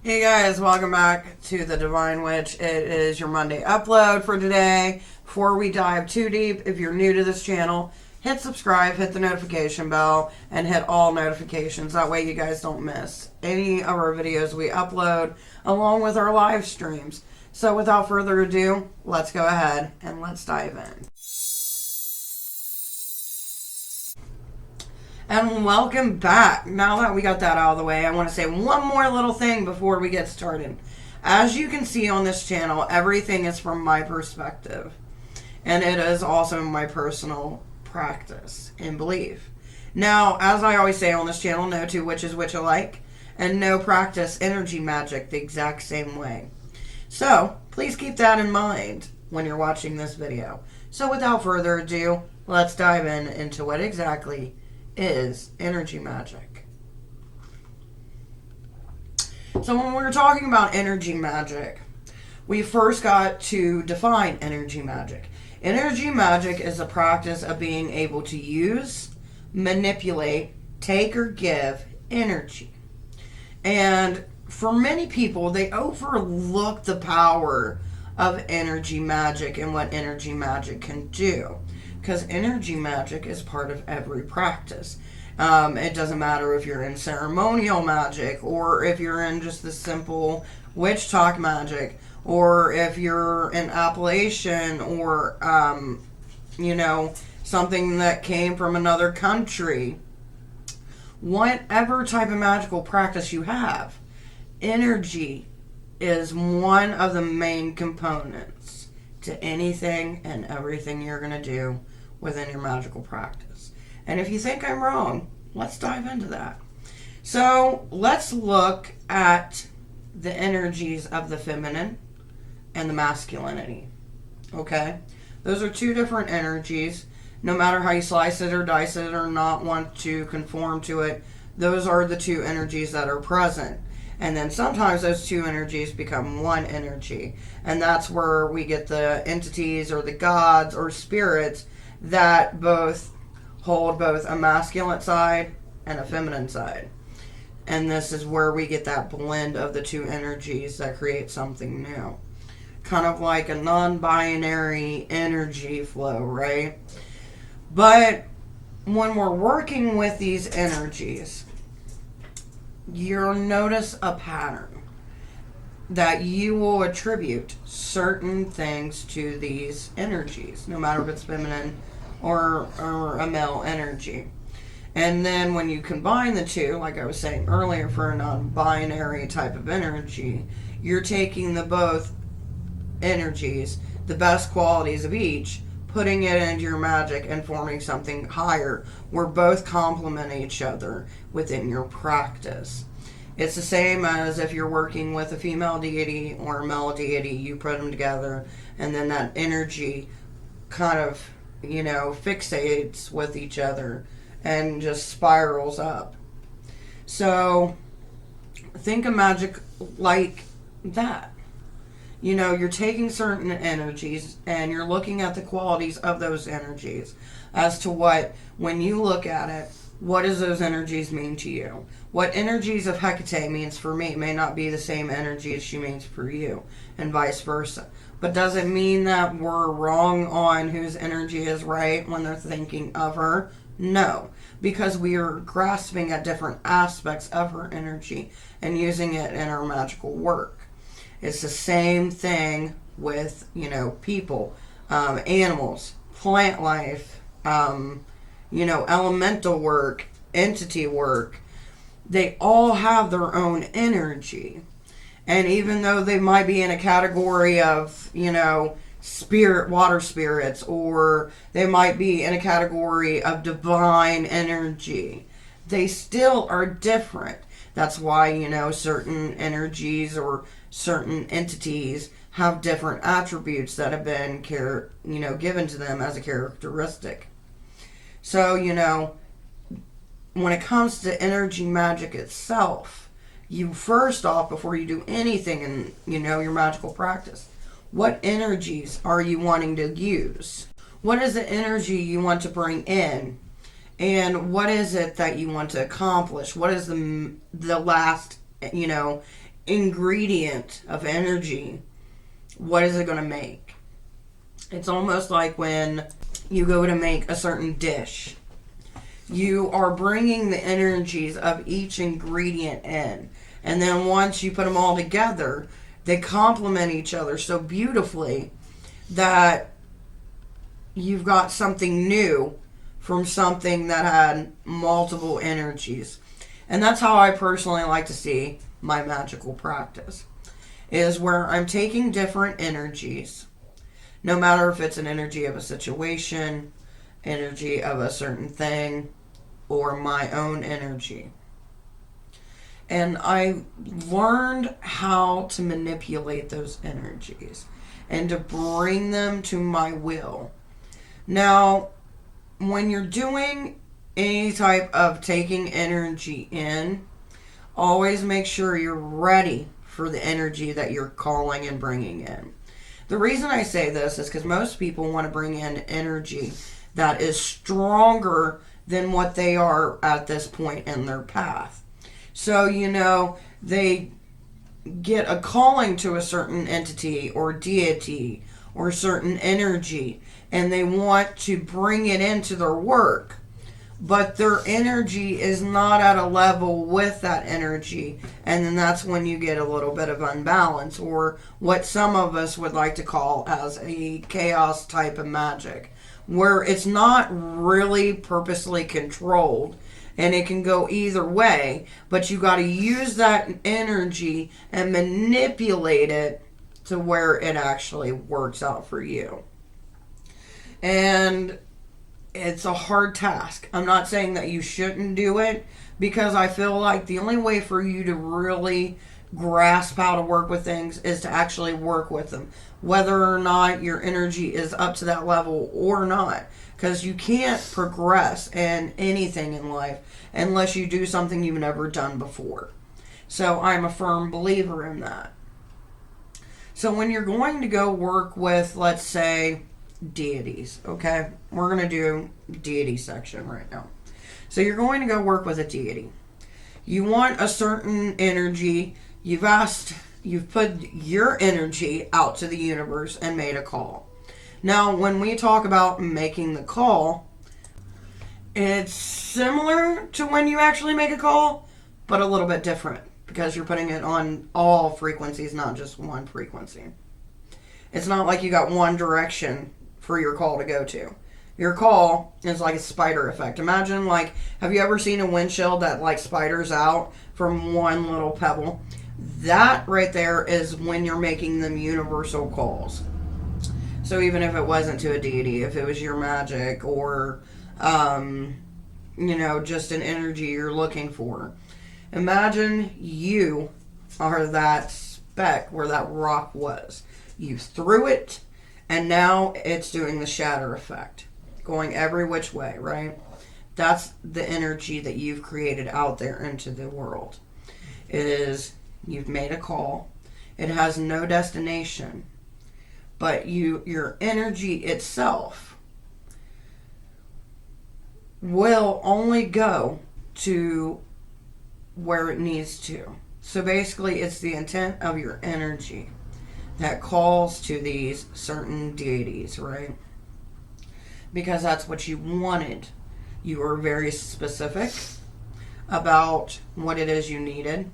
Hey guys, welcome back to the Devine Witch. It is your Monday upload for today. Before we dive too deep, if you're new to this channel, hit subscribe, hit the notification bell, and hit all notifications. That way you guys don't miss any of our videos we upload, along with our live streams. So without further ado, let's go ahead and let's dive in. And welcome back. Now that we got that out of the way, I want to say one more little thing before we get started. As you can see on this channel, everything is from my perspective. And it is also my personal practice and belief. Now, as I always say on this channel, no two witches witch alike, and no practice energy magic the exact same way. So, please keep that in mind when you're watching this video. So without further ado, let's dive into what exactly is energy magic. So when we're talking about energy magic, we first got to define energy magic. Energy magic is a practice of being able to use, manipulate, take or give energy. And for many people, they overlook the power of energy magic and what energy magic can do. Because energy magic is part of every practice. It doesn't matter if you're in ceremonial magic, or if you're in just the simple witch talk magic, or if you're in Appalachian, or, something that came from another country. Whatever type of magical practice you have, energy is one of the main components to anything and everything you're going to do within your magical practice. And if you think I'm wrong, let's dive into that. So let's look at the energies of the feminine and the masculinity. Okay? Those are two different energies. No matter how you slice it or dice it or not want to conform to it, those are the two energies that are present. And then sometimes those two energies become one energy. And that's where we get the entities or the gods or spirits that both hold both a masculine side and a feminine side. And this is where we get that blend of the two energies that create something new. Kind of like a non-binary energy flow, right? But when we're working with these energies, you'll notice a pattern that you will attribute certain things to these energies, no matter if it's feminine or a male energy. And then when you combine the two, like I was saying earlier, for a non-binary type of energy, you're taking the both energies, the best qualities of each, putting it into your magic and forming something higher where both complement each other within your practice. It's the same as if you're working with a female deity or a male deity. You put them together and then that energy kind of, fixates with each other and just spirals up. So think of magic like that. You're taking certain energies and you're looking at the qualities of those energies as to what, when you look at it, what does those energies mean to you? What energies of Hecate means for me may not be the same energy as she means for you, and vice versa. But does it mean that we're wrong on whose energy is right when they're thinking of her? No, because we are grasping at different aspects of her energy and using it in our magical work. It's the same thing with, people, animals, plant life, elemental work, entity work. They all have their own energy. And even though they might be in a category of, spirit, water spirits, or they might be in a category of divine energy, they still are different. That's why, certain energies or certain entities have different attributes that have been, given to them as a characteristic. So, when it comes to energy magic itself, you first off, before you do anything in, your magical practice, what energies are you wanting to use? What is the energy you want to bring in? And what is it that you want to accomplish? What is the last, ingredient of energy, what is it going to make? It's almost like when you go to make a certain dish. You are bringing the energies of each ingredient in. And then once you put them all together, they complement each other so beautifully that you've got something new from something that had multiple energies. And that's how I personally like to see my magical practice, is where I'm taking different energies, no matter if it's an energy of a situation, energy of a certain thing, or my own energy. And I learned how to manipulate those energies and to bring them to my will. Now, when you're doing any type of taking energy in, always make sure you're ready for the energy that you're calling and bringing in. The reason I say this is because most people want to bring in energy that is stronger than what they are at this point in their path. So, they get a calling to a certain entity or deity or certain energy, and they want to bring it into their work. But their energy is not at a level with that energy, and then that's when you get a little bit of unbalance, or what some of us would like to call as a chaos type of magic, where it's not really purposely controlled, and it can go either way, but you got to use that energy and manipulate it to where it actually works out for you. And it's a hard task. I'm not saying that you shouldn't do it, because I feel like the only way for you to really grasp how to work with things is to actually work with them, whether or not your energy is up to that level or not. Because you can't progress in anything in life unless you do something you've never done before. So I'm a firm believer in that. So when you're going to go work with, let's say, deities, okay? We're going to do deity section right now. So you're going to go work with a deity. You want a certain energy. You've put your energy out to the universe and made a call. Now, when we talk about making the call, it's similar to when you actually make a call, but a little bit different, because you're putting it on all frequencies, not just one frequency. It's not like you got one direction for your call to go to. Your call is like a spider effect. Imagine, have you ever seen a windshield that spiders out from one little pebble? That right there is when you're making them universal calls. So even if it wasn't to a deity, if it was your magic or, just an energy you're looking for. Imagine you are that speck where that rock was. You threw it, and now it's doing the shatter effect, going every which way, right? That's the energy that you've created out there into the world. It is, you've made a call. It has no destination. But your energy itself will only go to where it needs to. So basically, it's the intent of your energy that calls to these certain deities, right? Because that's what you wanted. You were very specific about what it is you needed,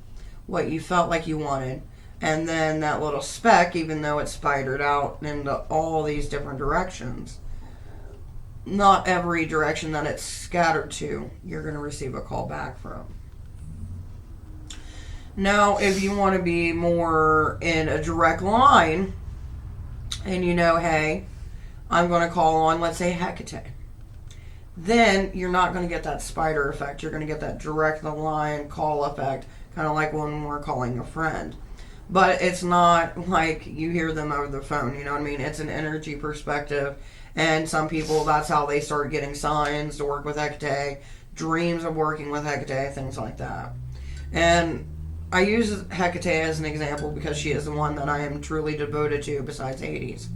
what you felt like you wanted. And then that little speck, even though it's spidered out into all these different directions, not every direction that it's scattered to, you're going to receive a call back from. Now, if you want to be more in a direct line, and hey, I'm going to call on, let's say, Hecate, then you're not going to get that spider effect. You're going to get that direct line call effect, kind of like when we're calling a friend. But it's not like you hear them over the phone, you know what I mean? It's an energy perspective. And some people, that's how they start getting signs to work with Hecate, dreams of working with Hecate, things like that. And I use Hecate as an example because she is the one that I am truly devoted to besides Hades.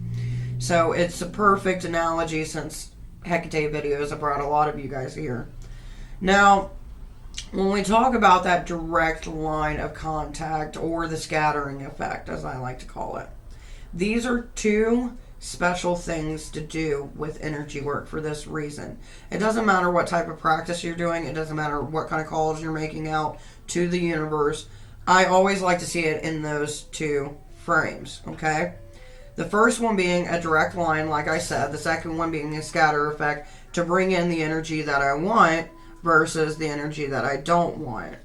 So it's a perfect analogy, since Hecate videos have brought a lot of you guys here. Now, when we talk about that direct line of contact, or the scattering effect, as I like to call it, these are two special things to do with energy work for this reason. It doesn't matter what type of practice you're doing, it doesn't matter what kind of calls you're making out to the universe. I always like to see it in those two frames, okay? The first one being a direct line, like I said, the second one being a scatter effect to bring in the energy that I want versus the energy that I don't want.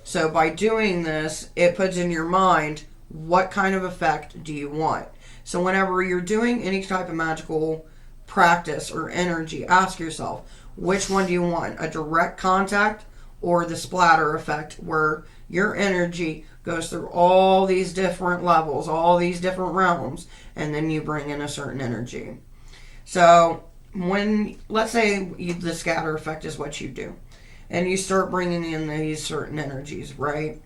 So by doing this, it puts in your mind, what kind of effect do you want? So whenever you're doing any type of magical practice or energy, ask yourself, which one do you want? A direct contact or the splatter effect, where your energy goes through all these different levels, all these different realms, and then you bring in a certain energy. So when, let's say the scatter effect is what you do, and you start bringing in these certain energies, right?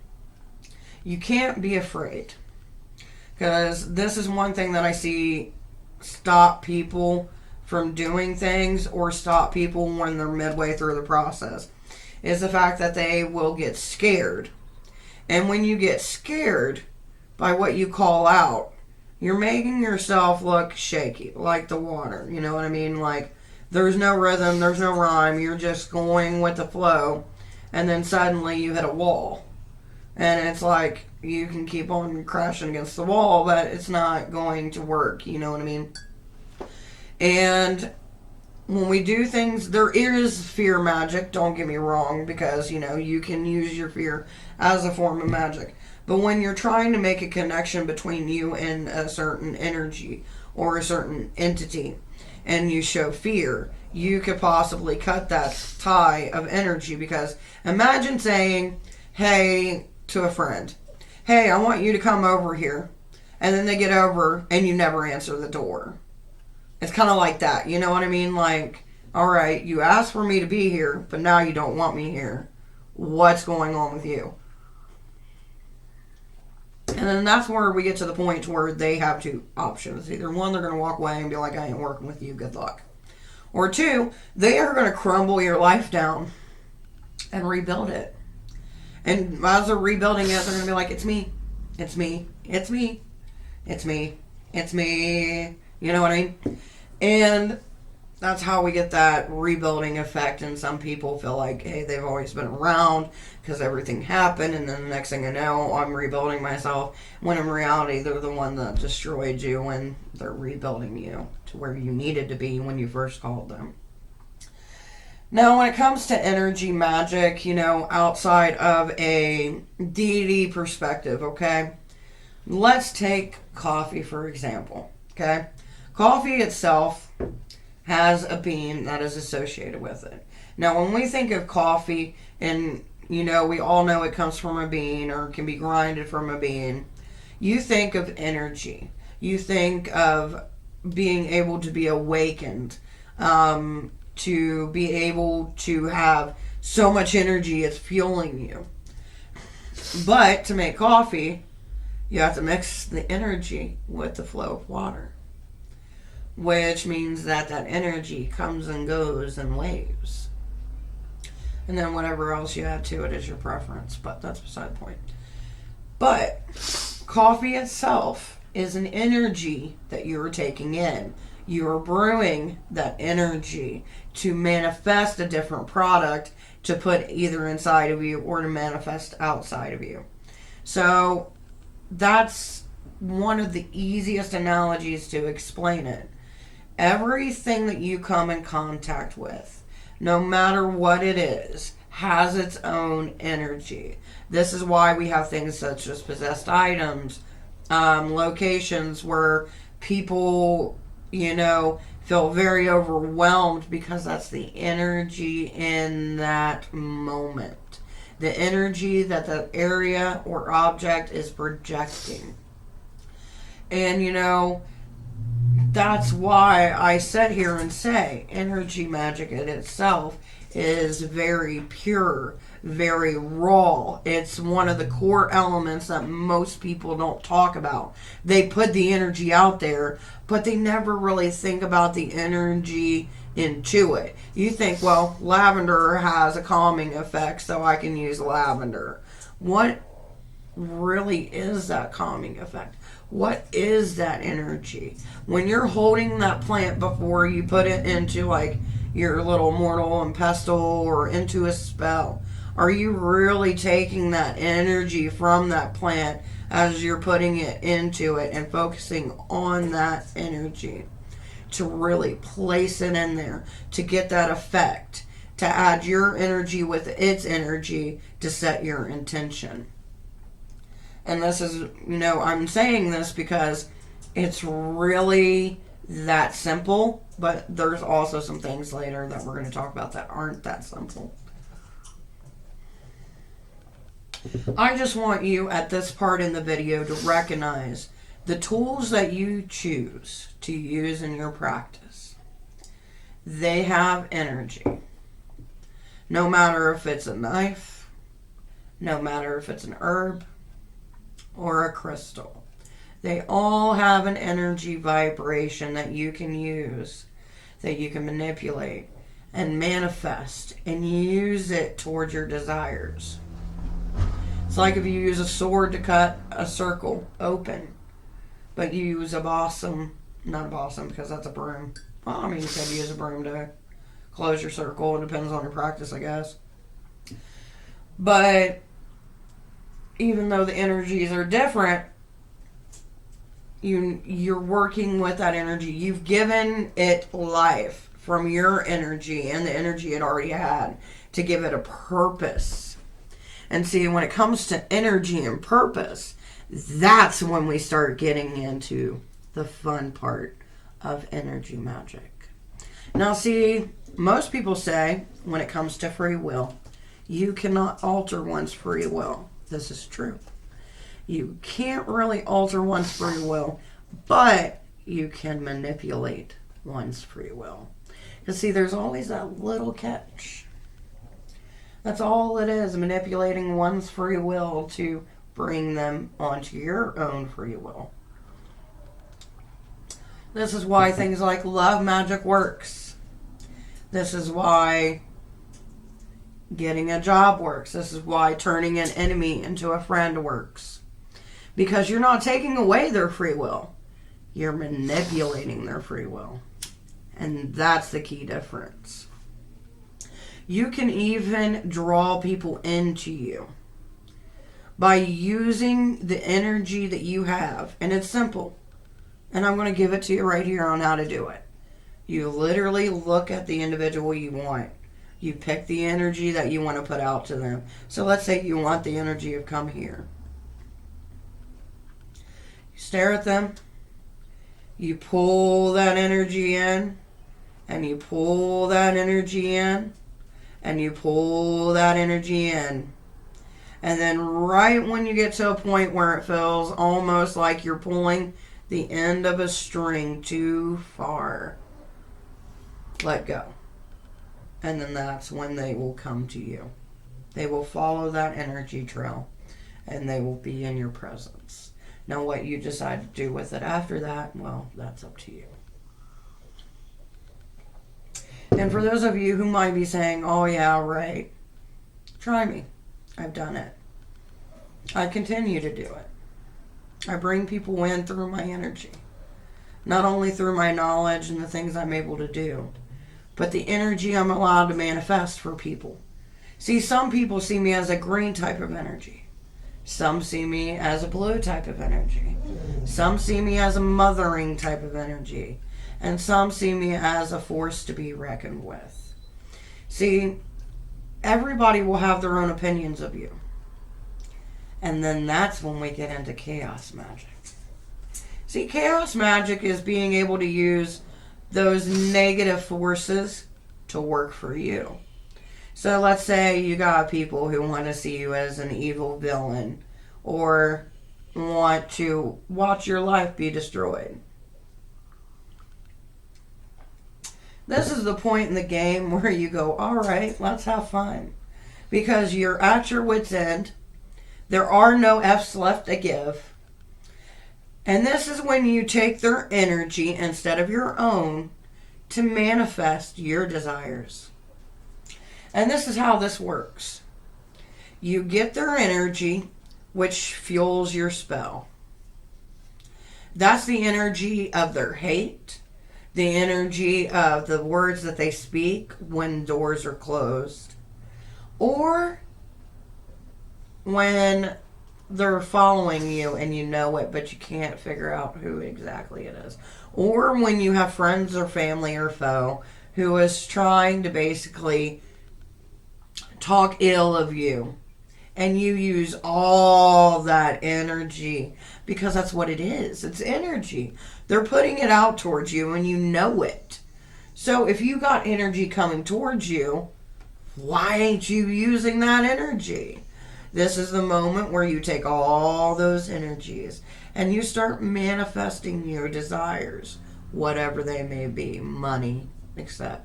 You can't be afraid, because this is one thing that I see stop people from doing things, or stop people when they're midway through the process, is the fact that they will get scared. And when you get scared by what you call out, you're making yourself look shaky, like the water. You know what I mean? Like, there's no rhythm, there's no rhyme, you're just going with the flow, and then suddenly you hit a wall. And it's like, you can keep on crashing against the wall, but it's not going to work, you know what I mean? And when we do things, there is fear magic, don't get me wrong, because, you know, you can use your fear as a form of magic. But when you're trying to make a connection between you and a certain energy or a certain entity, and you show fear, you could possibly cut that tie of energy. Because imagine saying, hey, to a friend, hey, I want you to come over here. And then they get over and you never answer the door. It's kind of like that, you know what I mean? Like, all right, you asked for me to be here, but now you don't want me here. What's going on with you? And then that's where we get to the point where they have two options. Either one, they're going to walk away and be like, I ain't working with you, good luck. Or two, they are going to crumble your life down and rebuild it. And as they're rebuilding it, they're going to be like, it's me, it's me, it's me, it's me, it's me. You know what I mean? And that's how we get that rebuilding effect. And some people feel like, hey, they've always been around because everything happened, and then the next thing I know, I'm rebuilding myself. When in reality, they're the one that destroyed you, when they're rebuilding you to where you needed to be when you first called them. Now, when it comes to energy magic, you know, outside of a deity perspective, okay? Let's take coffee, for example, okay? Coffee itself has a bean that is associated with it. Now, when we think of coffee, and, you know, we all know it comes from a bean or can be grinded from a bean, you think of energy. You think of being able to be awakened, to be able to have so much energy it's fueling you. But to make coffee, you have to mix the energy with the flow of water, which means that that energy comes and goes in waves. And then whatever else you add to it is your preference, but that's beside the point. But coffee itself is an energy that you're taking in. You're brewing that energy to manifest a different product to put either inside of you or to manifest outside of you. So that's one of the easiest analogies to explain it. Everything that you come in contact with, no matter what it is, has its own energy. This is why we have things such as possessed items, locations where people, you know, feel very overwhelmed because that's the energy in that moment. The energy that that area or object is projecting. And, you know, that's why I sit here and say energy magic in itself is very pure, very raw. It's one of the core elements that most people don't talk about. They put the energy out there, but they never really think about the energy into it. You think, well, lavender has a calming effect, so I can use lavender. What really is that calming effect? What is that energy? When you're holding that plant before you put it into like your little mortal and pestle or into a spell, are you really taking that energy from that plant as you're putting it into it and focusing on that energy to really place it in there to get that effect, to add your energy with its energy to set your intention? And this is, I'm saying this because it's really that simple, but there's also some things later that we're going to talk about that aren't that simple. I just want you at this part in the video to recognize the tools that you choose to use in your practice. They have energy. No matter if it's a knife, no matter if it's an herb, or a crystal. They all have an energy vibration that you can use, that you can manipulate and manifest and use it towards your desires. It's like if you use a sword to cut a circle open, but you use not a balsam because that's a broom. Well, I mean, you could use a broom to close your circle. It depends on your practice, I guess. But even though the energies are different, you're working with that energy. You've given it life from your energy and the energy it already had to give it a purpose. And see, when it comes to energy and purpose, that's when we start getting into the fun part of energy magic. Now, see, most people say when it comes to free will, you cannot alter one's free will. This is true. You can't really alter one's free will, but you can manipulate one's free will. Because see, there's always that little catch. That's all it is, manipulating one's free will to bring them onto your own free will. This is why things like love magic works. This is why getting a job works. This is why turning an enemy into a friend works. Because you're not taking away their free will. You're manipulating their free will. And that's the key difference. You can even draw people into you by using the energy that you have. And it's simple. And I'm going to give it to you right here on how to do it. You literally look at the individual you want. You pick the energy that you want to put out to them. So let's say you want the energy of come here. You stare at them. You pull that energy in. And you pull that energy in. And you pull that energy in. And then right when you get to a point where it feels almost like you're pulling the end of a string too far, let go. And then that's when they will come to you. They will follow that energy trail and they will be in your presence. Now what you decide to do with it after that, well, that's up to you. And for those of you who might be saying, oh yeah, right, try me. I've done it. I continue to do it. I bring people in through my energy. Not only through my knowledge and the things I'm able to do, but the energy I'm allowed to manifest for people. See, some people see me as a green type of energy. Some see me as a blue type of energy. Some see me as a mothering type of energy. And some see me as a force to be reckoned with. See, everybody will have their own opinions of you. And then that's when we get into chaos magic. See, chaos magic is being able to use those negative forces to work for you. So let's say you got people who want to see you as an evil villain or want to watch your life be destroyed. This is the point in the game where you go, all right, let's have fun. Because you're at your wit's end. There are no F's left to give. And this is when you take their energy instead of your own. to manifest your desires. And this is how this works. You get their energy, which fuels your spell. That's the energy of their hate, the energy of the words that they speak when doors are closed, or when they're following you and you know it, but you can't figure out who exactly it is. Or when you have friends or family or foe who is trying to basically talk ill of you. And you use all that energy because that's what it is. It's energy. They're putting it out towards you and you know it. So if you got energy coming towards you, why ain't you using that energy? This is the moment where you take all those energies and you start manifesting your desires, whatever they may be, money, etc.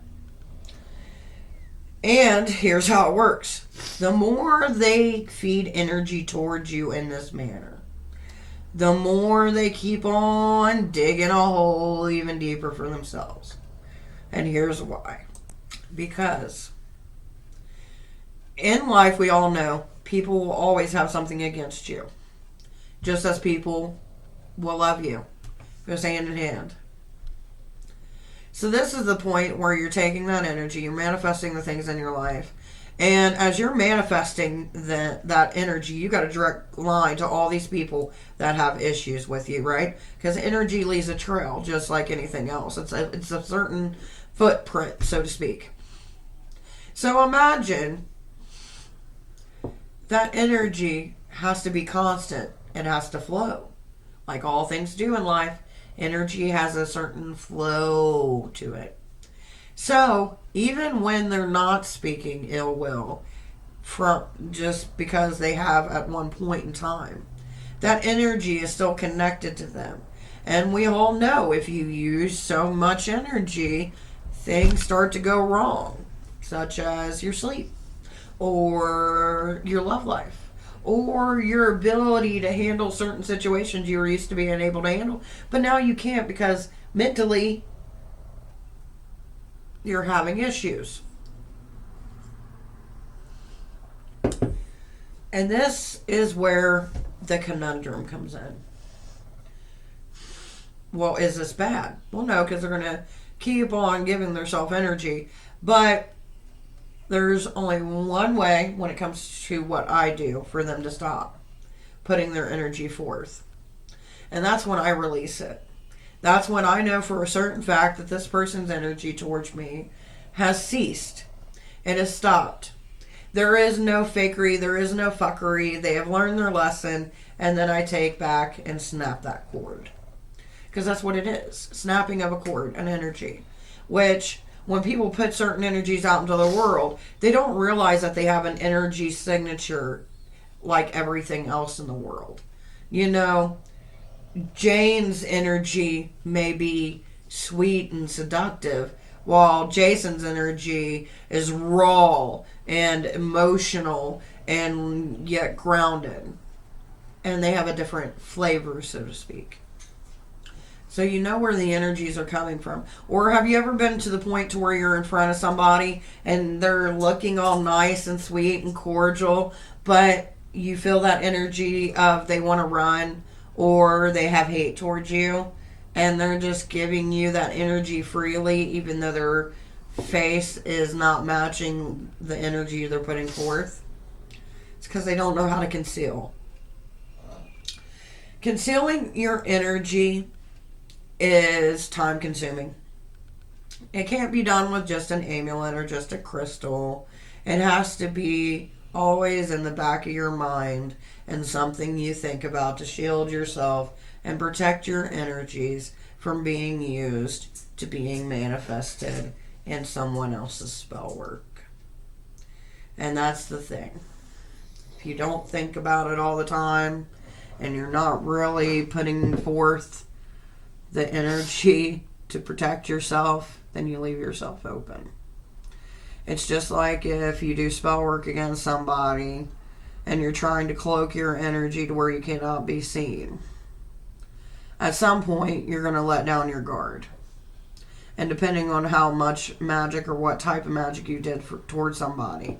And here's how it works. The more they feed energy towards you in this manner, the more they keep on digging a hole even deeper for themselves. And here's why. Because in life, we all know people will always have something against you. Just as people will love you. It goes hand in hand. So this is the point where you're taking that energy, you're manifesting the things in your life. And as you're manifesting that energy, you got a direct line to all these people that have issues with you, right? Because energy leaves a trail, just like anything else. It's a certain footprint, so to speak. So imagine that energy has to be constant. It has to flow. Like all things do in life, energy has a certain flow to it. So even when they're not speaking ill will, from just because they have at one point in time, that energy is still connected to them. And we all know if you use so much energy, things start to go wrong, such as your sleep or your love life or your ability to handle certain situations you were used to being able to handle, but now you can't because mentally you're having issues. And this is where the conundrum comes in. Well, is this bad? Well, no, because they're going to keep on giving themselves energy. But there's only one way when it comes to what I do for them to stop putting their energy forth. And that's when I release it. That's when I know for a certain fact that this person's energy towards me has ceased. It has stopped. There is no fakery. There is no fuckery. They have learned their lesson. And then I take back and snap that cord. Because that's what it is. Snapping of a cord, an energy. Which, when people put certain energies out into the world, they don't realize that they have an energy signature like everything else in the world. You know, Jane's energy may be sweet and seductive, while Jason's energy is raw and emotional and yet grounded. And they have a different flavor, so to speak. So you know where the energies are coming from. Or have you ever been to the point to where you're in front of somebody and they're looking all nice and sweet and cordial, but you feel that energy of they want to run or they have hate towards you and they're just giving you that energy freely even though their face is not matching the energy they're putting forth? It's because they don't know how to conceal. Concealing your energy is time consuming. It can't be done with just an amulet or just a crystal. It has to be always in the back of your mind and something you think about to shield yourself and protect your energies from being used to being manifested in someone else's spell work. And that's the thing. If you don't think about it all the time and you're not really putting forth the energy to protect yourself, then you leave yourself open. It's just like if you do spell work against somebody and you're trying to cloak your energy to where you cannot be seen. At some point, you're going to let down your guard. And depending on how much magic or what type of magic you did towards somebody,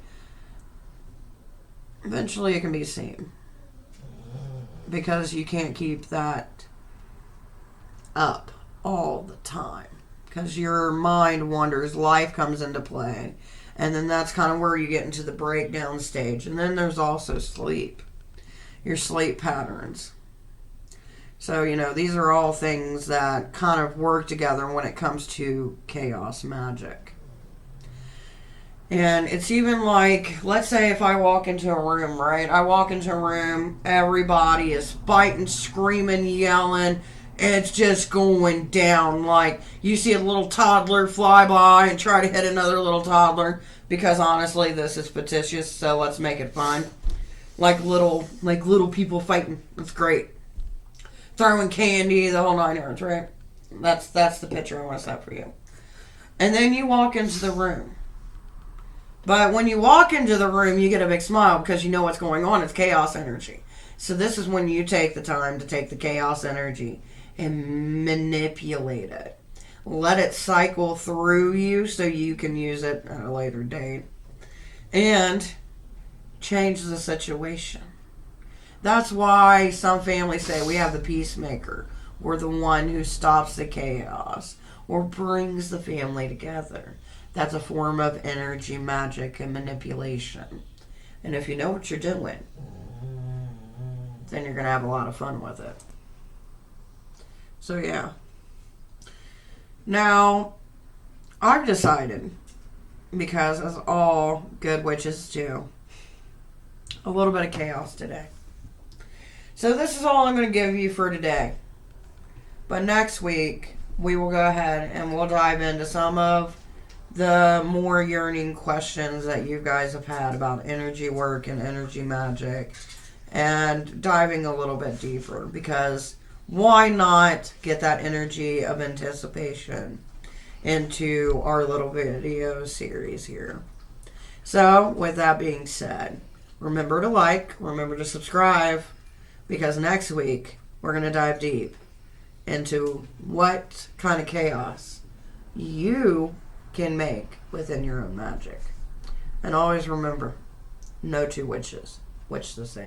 eventually it can be seen. Because you can't keep that up all the time. Because your mind wanders, life comes into play. And then that's kind of where you get into the breakdown stage. And then there's also sleep. Your sleep patterns. So, these are all things that kind of work together when it comes to chaos magic. And it's even like, let's say if I walk into a room, right? I walk into a room, everybody is fighting, screaming, yelling. It's just going down. Like, you see a little toddler fly by and try to hit another little toddler. Because honestly, this is fictitious, so let's make it fun. Like little people fighting. It's great. Throwing candy, the whole 9 yards, right? That's the picture I want to set for you. And then you walk into the room. But when you walk into the room, you get a big smile because you know what's going on. It's chaos energy. So this is when you take the time to take the chaos energy and manipulate it. Let it cycle through you so you can use it at a later date. And change the situation. That's why some families say we have the peacemaker, or the one who stops the chaos, or brings the family together. That's a form of energy, magic, and manipulation. And if you know what you're doing, then you're going to have a lot of fun with it. So, yeah. Now, I've decided, because as all good witches do, a little bit of chaos today. So this is all I'm going to give you for today. But next week, we will go ahead and we'll dive into some of the more yearning questions that you guys have had about energy work and energy magic, and diving a little bit deeper, because why not get that energy of anticipation into our little video series here. So with that being said, remember to like, remember to subscribe, because next week we're going to dive deep into what kind of chaos you can make within your own magic. And always remember, no two witches witch the same.